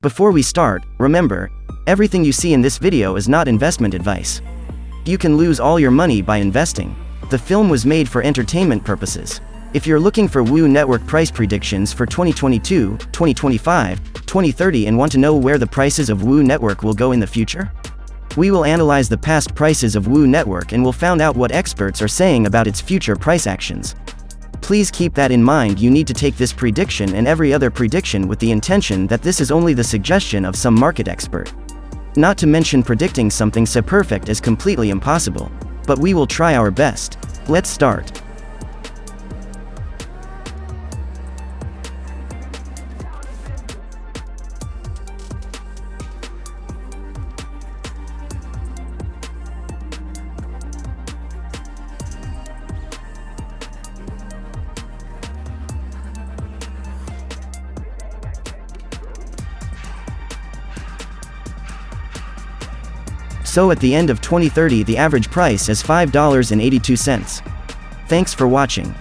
Before we start, remember, everything you see in this video is not investment advice. You can lose all your money by investing. The film was made for entertainment purposes. If you're looking for Wu Network price predictions for 2022, 2025, 2030 and want to know where the prices of Wu Network will go in the future, we will analyze the past prices of Wu Network and will find out what experts are saying about its future price actions. Please keep that in mind. You need to take this prediction and every other prediction with the intention that this is only the suggestion of some market expert. Not to mention predicting something so perfect is completely impossible. But we will try our best. Let's start. So at the end of 2030 the average price is $5.82. Thanks for watching.